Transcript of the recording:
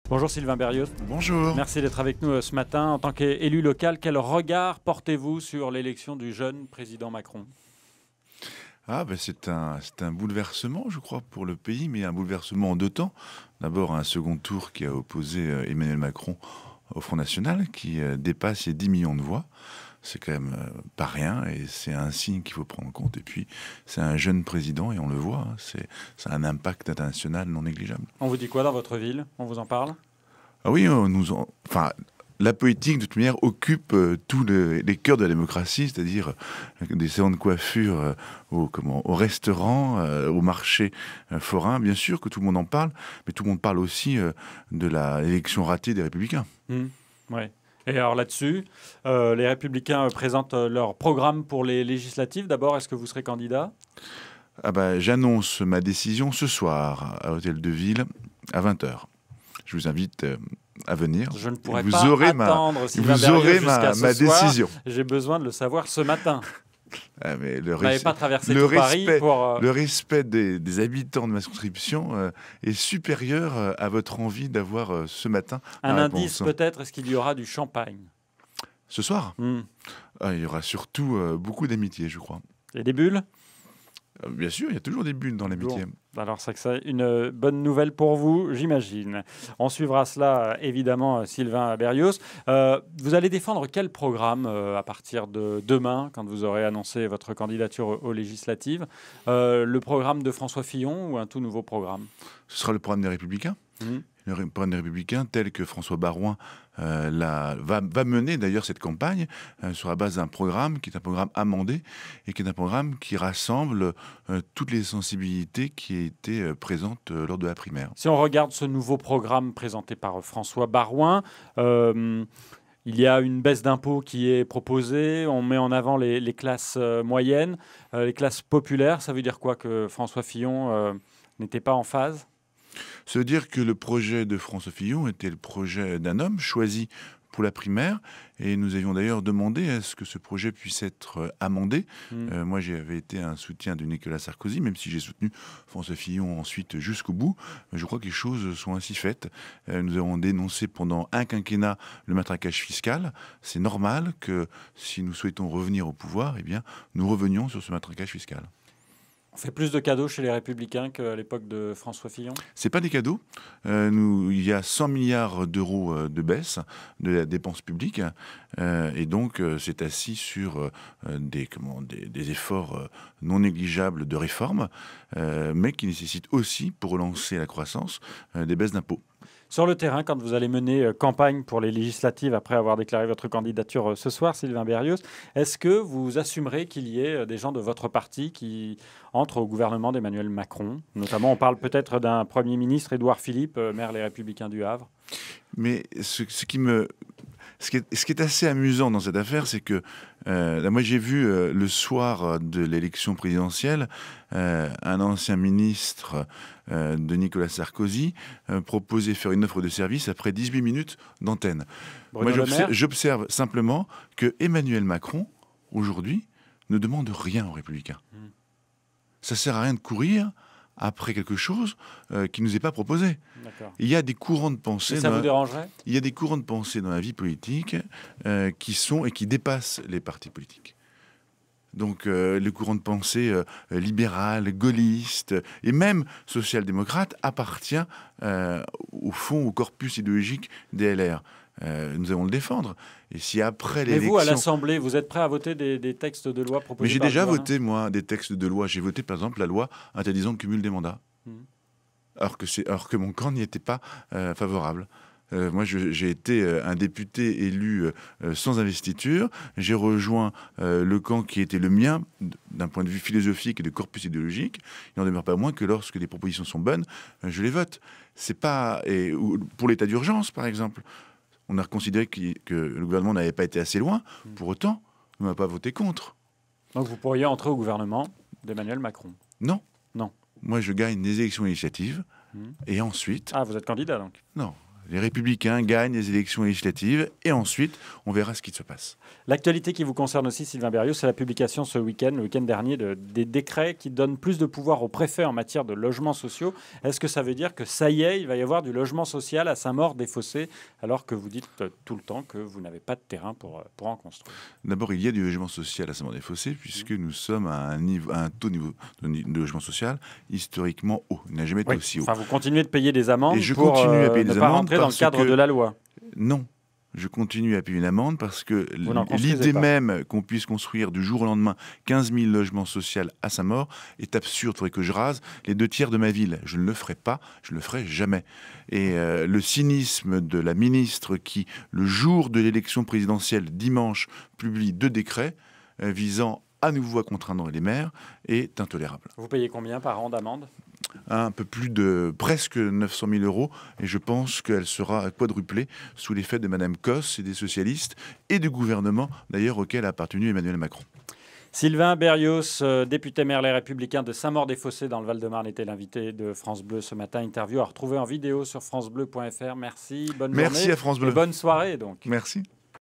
Bonjour Sylvain Berrios. Bonjour. Merci d'être avec nous ce matin. En tant qu'élu local, quel regard portez-vous sur l'élection du jeune président Macron? C'est un bouleversement, je crois, pour le pays, mais un bouleversement en deux temps. D'abord, un second tour qui a opposé Emmanuel Macron au Front National, qui dépasse les 10 millions de voix. C'est quand même pas rien, et c'est un signe qu'il faut prendre en compte. Et puis, c'est un jeune président, et on le voit, ça a un impact international non négligeable. On vous dit quoi dans votre ville? On vous en parle? Ah oui, la politique, de toute manière, occupe tous les cœurs de la démocratie, c'est-à-dire des salons de coiffure au restaurant, au marché forain. Bien sûr que tout le monde en parle, mais tout le monde parle aussi de l'élection ratée des Républicains. Ouais. Et alors là-dessus, les Républicains présentent leur programme pour les législatives. D'abord, est-ce que vous serez candidat? J'annonce ma décision ce soir à Hôtel de Ville à 20h. Je vous invite à venir. Je ne pourrais vous pas aurez attendre vous aurez ma décision. J'ai besoin de le savoir ce matin. Mais vous n'avez pas traversé tout Paris pour... Le respect des habitants de ma circonscription est supérieur à votre envie d'avoir ce matin un indice peut-être, est-ce qu'il y aura du champagne? Ce soir il y aura surtout beaucoup d'amitié, je crois. Et des bulles? Bien sûr, il y a toujours des bulles dans l'amitié. Bon. Alors, c'est une bonne nouvelle pour vous, j'imagine. On suivra cela, évidemment, Sylvain Berrios. Vous allez défendre quel programme à partir de demain, quand vous aurez annoncé votre candidature aux législatives? Le programme de François Fillon ou un tout nouveau programme? Ce sera le programme des Républicains. Le programme des Républicains tel que François Baroin va mener d'ailleurs cette campagne sur la base d'un programme qui est un programme amendé et qui est un programme qui rassemble toutes les sensibilités qui étaient présentes lors de la primaire. Si on regarde ce nouveau programme présenté par François Baroin, il y a une baisse d'impôts qui est proposée, on met en avant les classes moyennes, les classes populaires. Ça veut dire quoi que François Fillon n'était pas en phase? Ça veut dire que le projet de François Fillon était le projet d'un homme choisi pour la primaire, et nous avions d'ailleurs demandé à ce que ce projet puisse être amendé. Moi, j'avais été un soutien de Nicolas Sarkozy, même si j'ai soutenu François Fillon ensuite jusqu'au bout. Je crois que les choses sont ainsi faites. Nous avons dénoncé pendant un quinquennat le matraquage fiscal. C'est normal que si nous souhaitons revenir au pouvoir, eh bien, nous revenions sur ce matraquage fiscal. On fait plus de cadeaux chez les Républicains qu'à l'époque de François Fillon? C'est pas des cadeaux. Il y a 100 milliards d'euros de baisse de la dépense publique. Et donc, c'est assis sur des efforts non négligeables de réforme, mais qui nécessitent aussi, pour relancer la croissance, des baisses d'impôts. Sur le terrain, quand vous allez mener campagne pour les législatives après avoir déclaré votre candidature ce soir, Sylvain Berrios, est-ce que vous assumerez qu'il y ait des gens de votre parti qui entrent au gouvernement d'Emmanuel Macron? Notamment, on parle peut-être d'un Premier ministre, Édouard Philippe, maire Les Républicains du Havre. Mais ce qui est assez amusant dans cette affaire, c'est que moi j'ai vu le soir de l'élection présidentielle un ancien ministre de Nicolas Sarkozy proposer faire une offre de service après 18 minutes d'antenne. Moi j'observe simplement que Emmanuel Macron, aujourd'hui, ne demande rien aux Républicains. Ça ne sert à rien de courir après quelque chose qui ne nous est pas proposé. Il y a des courants de pensée. Ça vous dérangerait? Il y a des courants de pensée dans la vie politique qui dépassent les partis politiques. Donc le courant de pensée libéral, gaulliste et même social-démocrate appartient au fond au corpus idéologique des LR. Nous allons le défendre. Et si après l'élection... Mais vous, à l'Assemblée, vous êtes prêt à voter des textes de loi proposés? Mais j'ai déjà voté, moi, des textes de loi. J'ai voté, par exemple, la loi interdisant le cumul des mandats. Alors que mon camp n'y était pas favorable. Moi, j'ai été un député élu sans investiture. J'ai rejoint le camp qui était le mien, d'un point de vue philosophique et de corpus idéologique. Il n'en demeure pas moins que lorsque les propositions sont bonnes, je les vote. C'est pas... pour l'état d'urgence, par exemple, on a considéré que le gouvernement n'avait pas été assez loin. Pour autant, on n'a pas voté contre. Donc vous pourriez entrer au gouvernement d'Emmanuel Macron? Non. Non. Moi, je gagne des élections législatives et ensuite... Ah, vous êtes candidat, donc? Non. les Républicains gagnent les élections législatives et ensuite, on verra ce qui se passe. L'actualité qui vous concerne aussi, Sylvain Berrios, c'est la publication ce week-end, le week-end dernier, des décrets qui donnent plus de pouvoir aux préfets en matière de logements sociaux. Est-ce que ça veut dire que ça y est, il va y avoir du logement social à Saint-Maur-des-Fossés, alors que vous dites tout le temps que vous n'avez pas de terrain pour en construire? D'abord, il y a du logement social à Saint-Maur-des-Fossés, puisque nous sommes à un taux de logement social historiquement haut. Il n'a jamais été aussi haut. Enfin, vous continuez de payer des amendes Et je pour continue à payer des ne pas amendes rentrer dans le cadre de la loi. Non. Je continue à payer une amende parce que l'idée pas. même qu'on puisse construire du jour au lendemain 15 000 logements sociaux à Saint-Maur est absurde. Il faudrait que je rase les 2 tiers de ma ville. Je ne le ferai pas, je ne le ferai jamais. Et le cynisme de la ministre qui, le jour de l'élection présidentielle, dimanche, publie 2 décrets visant à nouveau à contraindre les maires est intolérable. Vous payez combien par an d'amende ? Un peu plus de presque 900 000 euros, et je pense qu'elle sera quadruplée sous l'effet de Mme Cosse et des socialistes et du gouvernement, d'ailleurs, auquel a appartenu Emmanuel Macron. Sylvain Berrios, député maire Les Républicains de Saint-Maur-des-Fossés dans le Val-de-Marne, était l'invité de France Bleu ce matin. Interview à retrouver en vidéo sur francebleu.fr. Merci, bonne journée. Merci à France Bleu. Et bonne soirée donc. Merci.